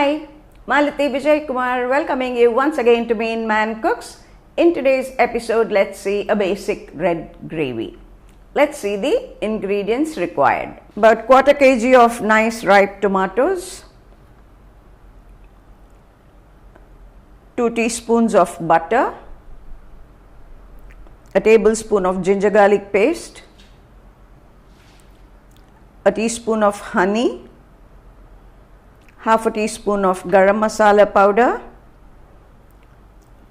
Hi, Malati Vijay Kumar welcoming you once again to Meen Man Cooks. In today's episode, let's see a basic red gravy. Let's see the ingredients required. About quarter kg of nice ripe tomatoes, 2 teaspoons of butter, a tablespoon of ginger garlic paste, a teaspoon of honey, half a teaspoon of garam masala powder,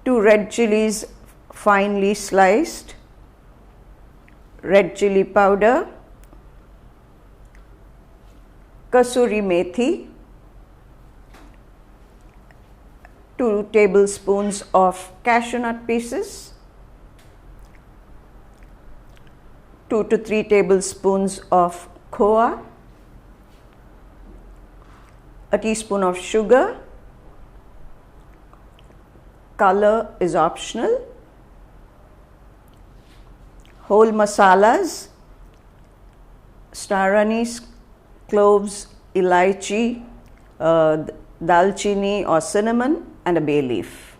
2 red chilies finely sliced, red chili powder, kasuri methi, 2 tablespoons of cashew nut pieces, 2 to 3 tablespoons of khoa, a teaspoon of sugar. Color is optional. Whole masalas, star anise, cloves, elaichi, dalchini or cinnamon, and a bay leaf.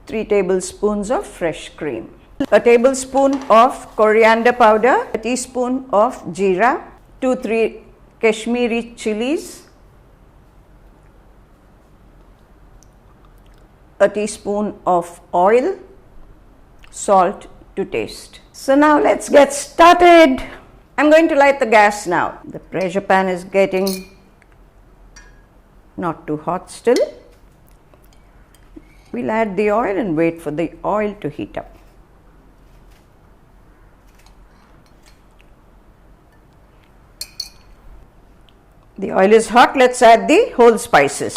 3 tablespoons of fresh cream. A tablespoon of coriander powder, a teaspoon of jeera, 2-3 Kashmiri chilies, a teaspoon of oil, salt to taste. So now let's get started. I'm going to light the gas now. The pressure pan is getting not too hot still. We'll add the oil and wait for the oil to heat up. The oil is hot, let's add the whole spices.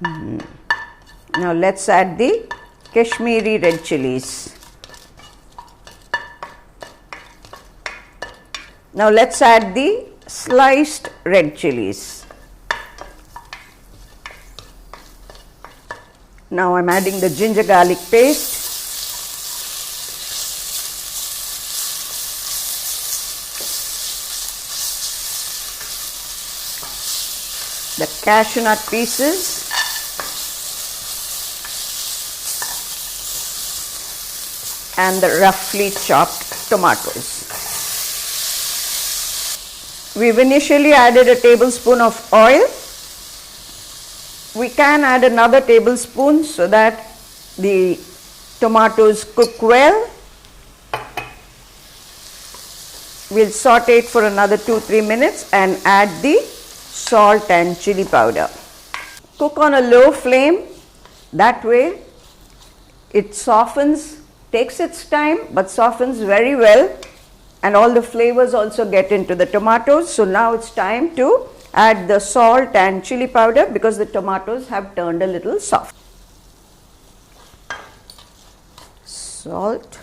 Now let's add the Kashmiri red chilies. Now let's add the sliced red chilies. Now I'm adding the ginger garlic paste. The cashew nut pieces. And the roughly chopped tomatoes. We've initially added a tablespoon of oil. We can add another tablespoon so that the tomatoes cook well. We'll saute it for another 2-3 minutes and add the salt and chili powder. Cook on a low flame. That way it softens, takes its time but softens very well, and all the flavors also get into the tomatoes. So now it's time to add the salt and chili powder because the tomatoes have turned a little soft. Salt,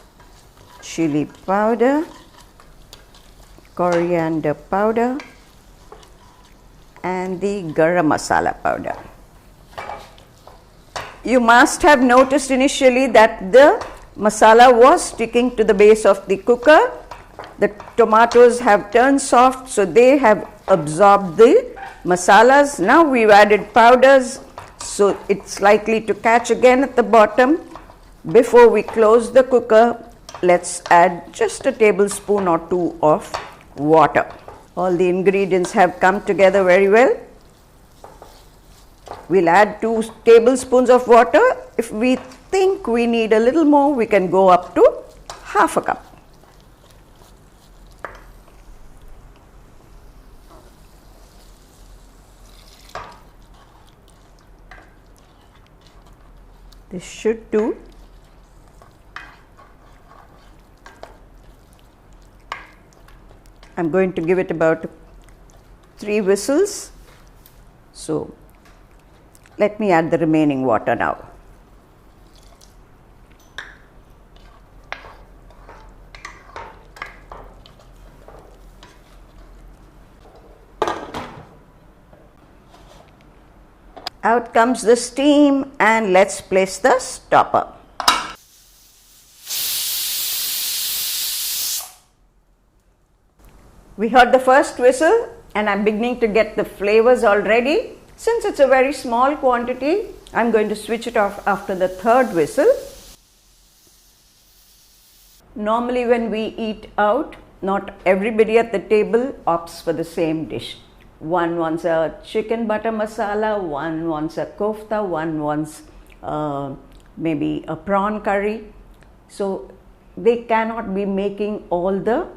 chili powder, coriander powder, and the garam masala powder. You must have noticed initially that the masala was sticking to the base of the cooker. The tomatoes have turned soft, so they have absorbed the masalas. Now we've added powders, so it's likely to catch again at the bottom. Before we close the cooker, let's add just a tablespoon or 2 of water. All the ingredients have come together very well. We'll add 2 tablespoons of water. If we think we need a little more, we can go up to half a cup. This should do. I'm going to give it about 3 whistles. So let me add the remaining water now. Out comes the steam, and let's place the stopper. We heard the first whistle and I'm beginning to get the flavors already. Since it's a very small quantity, I'm going to switch it off after the third whistle. Normally when we eat out, not everybody at the table opts for the same dish. One wants a chicken butter masala, one wants a kofta, one wants maybe a prawn curry. So they cannot be making all the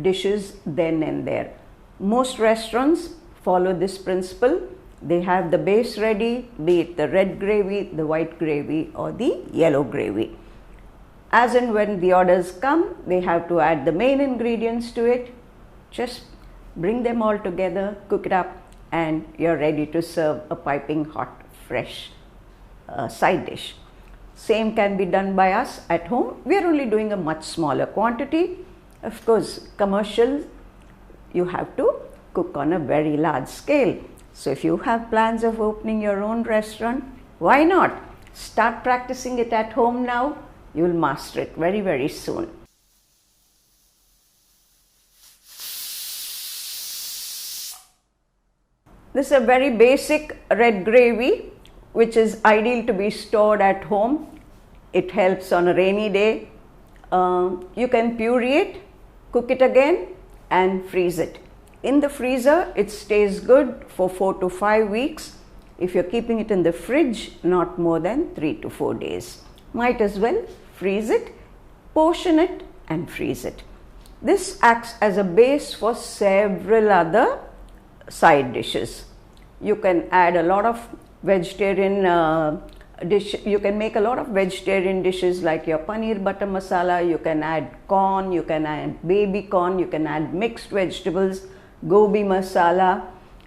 dishes then and there. Most restaurants follow this principle. They have the base ready, be it the red gravy, the white gravy or the yellow gravy. As and when the orders come, they have to add the main ingredients to it. Just bring them all together, cook it up, and you're ready to serve a piping hot, fresh side dish. Same can be done by us at home. We are only doing a much smaller quantity. Of course, commercial, you have to cook on a very large scale. So if you have plans of opening your own restaurant, why not? Start practicing it at home now. You will master it very, very soon. This is a very basic red gravy, which is ideal to be stored at home. It helps on a rainy day. You can puree it, cook it again, and freeze it. In the freezer, it stays good for 4 to 5 weeks. If you're keeping it in the fridge, not more than 3 to 4 days. Might as well freeze it, portion it, and freeze it. This acts as a base for several other side dishes. You can add a lot of vegetarian you can make a lot of vegetarian dishes like your paneer butter masala. You can add corn, you can add baby corn, you can add mixed vegetables, gobi masala,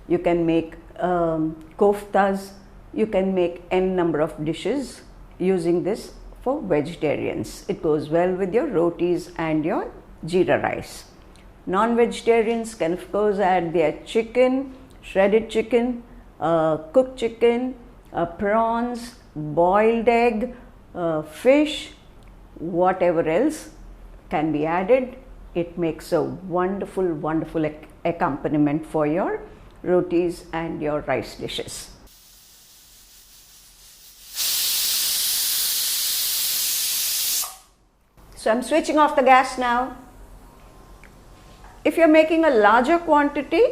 you can make koftas, you can make n number of dishes using this for vegetarians. It goes well with your rotis and your jeera rice. Non-vegetarians can of course add their chicken, shredded chicken, cooked chicken, prawns, boiled egg, fish, whatever else can be added. It makes a wonderful, wonderful accompaniment for your rotis and your rice dishes. So I'm switching off the gas now. If you're making a larger quantity,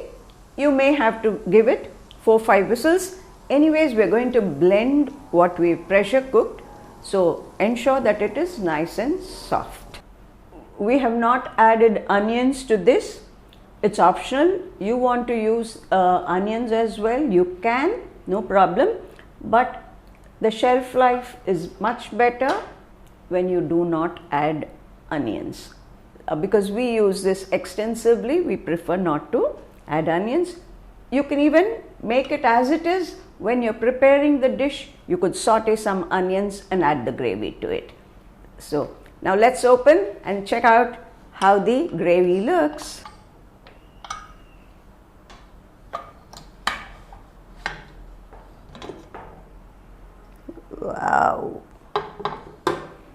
you may have to give it 4-5 whistles. Anyways, we're going to blend what we've pressure cooked, so ensure that it is nice and soft. We have not added onions to this. It's optional. You want to use onions as well, you can, no problem. But the shelf life is much better when you do not add onions. Because we use this extensively, we prefer not to add onions. You can even make it as it is. When you're preparing the dish, you could saute some onions and add the gravy to it. So now let's open and check out how the gravy looks. Wow,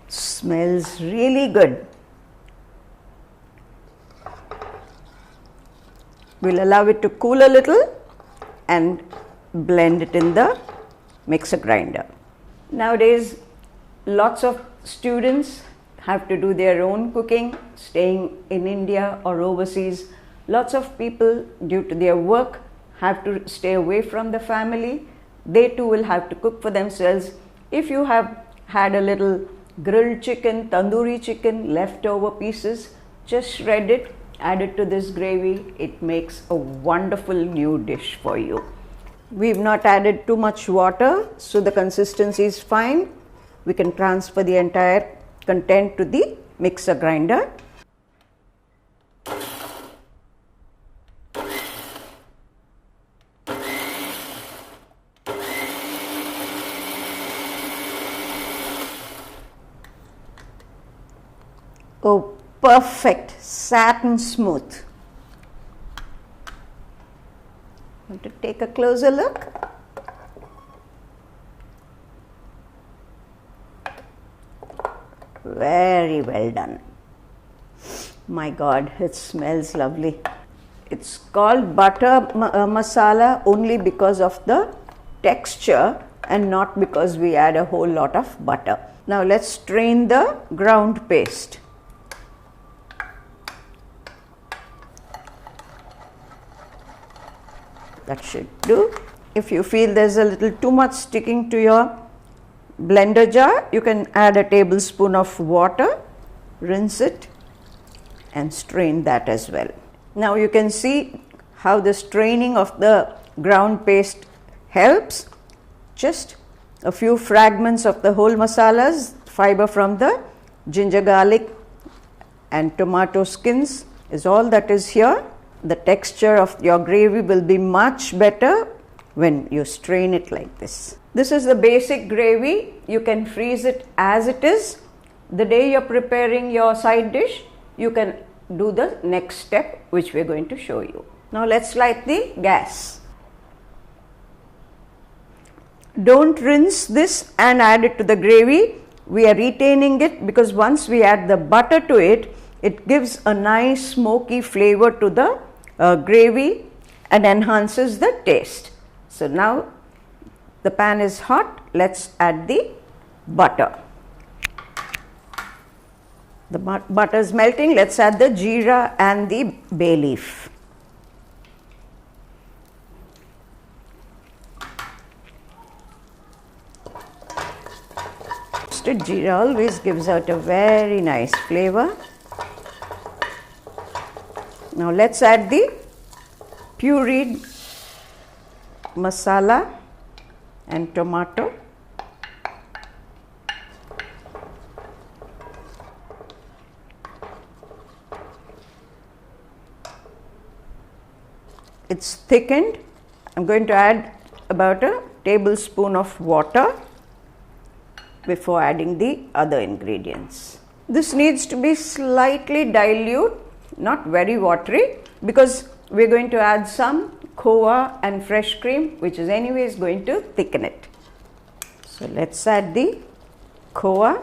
smells really good. We'll allow it to cool a little and blend it in the mixer grinder. Nowadays, lots of students have to do their own cooking, staying in India or overseas. Lots of people, due to their work, have to stay away from the family. They too will have to cook for themselves. If you have had a little grilled chicken, tandoori chicken, leftover pieces, just shred it, add it to this gravy. It makes a wonderful new dish for you. We've not added too much water, so the consistency is fine. We can transfer the entire content to the mixer grinder. Oh, perfect, satin smooth. Want to take a closer look? Very well done. My God, it smells lovely. It's called butter masala only because of the texture and not because we add a whole lot of butter. Now let's strain the ground paste. That should do. If you feel there's a little too much sticking to your blender jar, you can add a tablespoon of water, rinse it and strain that as well. Now you can see how the straining of the ground paste helps. Just a few fragments of the whole masalas, fiber from the ginger, garlic and tomato skins is all that is here. The texture of your gravy will be much better when you strain it like this. This is the basic gravy. You can freeze it as it is. The day you're preparing your side dish, you can do the next step which we're going to show you. Now let's light the gas. Don't rinse this and add it to the gravy. We are retaining it because once we add the butter to it, it gives a nice smoky flavor to the gravy and enhances the taste. So now the pan is hot. Let's add the butter. The butter is melting. Let's add the jeera and the bay leaf. Roasted jeera always gives out a very nice flavor. Now let's add the pureed masala and tomato. It's thickened. I'm going to add about a tablespoon of water before adding the other ingredients. This needs to be slightly dilute, not very watery, because we're going to add some khoa and fresh cream, which is anyways going to thicken it. So let's add the khoa.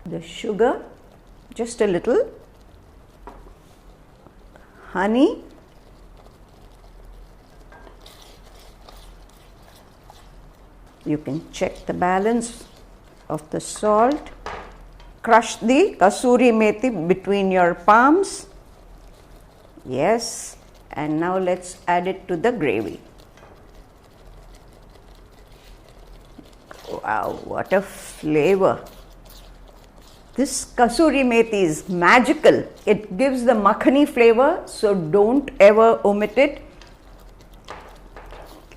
The sugar, just a little, honey, you can check the balance of the salt. Crush the kasuri methi between your palms. Yes, and now let's add it to the gravy. Wow, what a flavor! This kasuri methi is magical. It gives the makhani flavor, so don't ever omit it.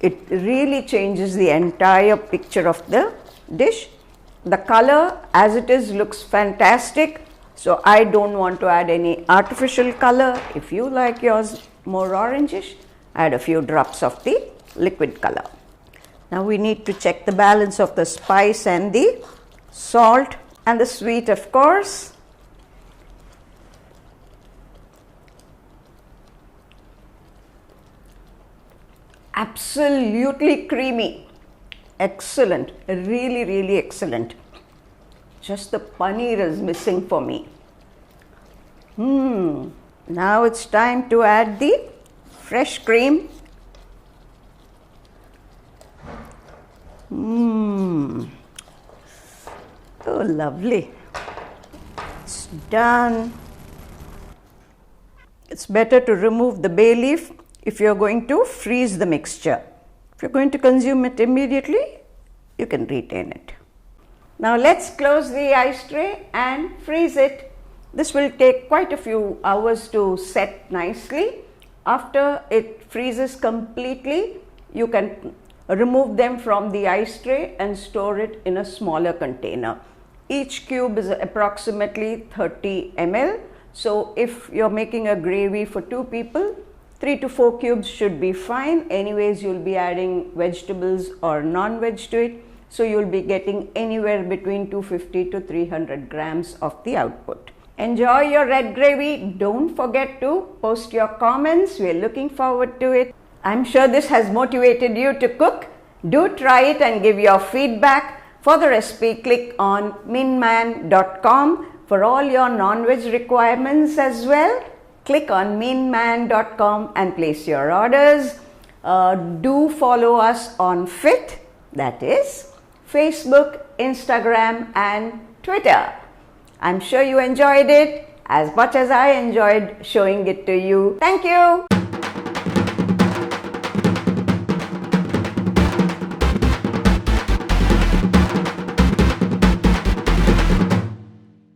It really changes the entire picture of the dish. The color as it is looks fantastic, so I don't want to add any artificial color. If you like yours more orangish, add a few drops of the liquid color. Now we need to check the balance of the spice and the salt and the sweet, of course. Absolutely creamy. Excellent, really, really excellent. Just the paneer is missing for me. Now it's time to add the fresh cream. Oh, lovely. It's done. It's better to remove the bay leaf if you're going to freeze the mixture. If you're going to consume it immediately, you can retain it. Now let's close the ice tray and freeze it. This will take quite a few hours to set nicely. After it freezes completely, you can remove them from the ice tray and store it in a smaller container. Each cube is approximately 30 ml. So if you're making a gravy for 2 people, 3 to 4 cubes should be fine. Anyways, you'll be adding vegetables or non-veg to it. So you'll be getting anywhere between 250 to 300 grams of the output. Enjoy your red gravy. Don't forget to post your comments. We're looking forward to it. I'm sure this has motivated you to cook. Do try it and give your feedback. For the recipe, click on meenman.com. For all your non-veg requirements as well, click on meenman.com and place your orders. Do follow us on FIT, that is Facebook, Instagram and Twitter. I'm sure you enjoyed it as much as I enjoyed showing it to you. Thank you.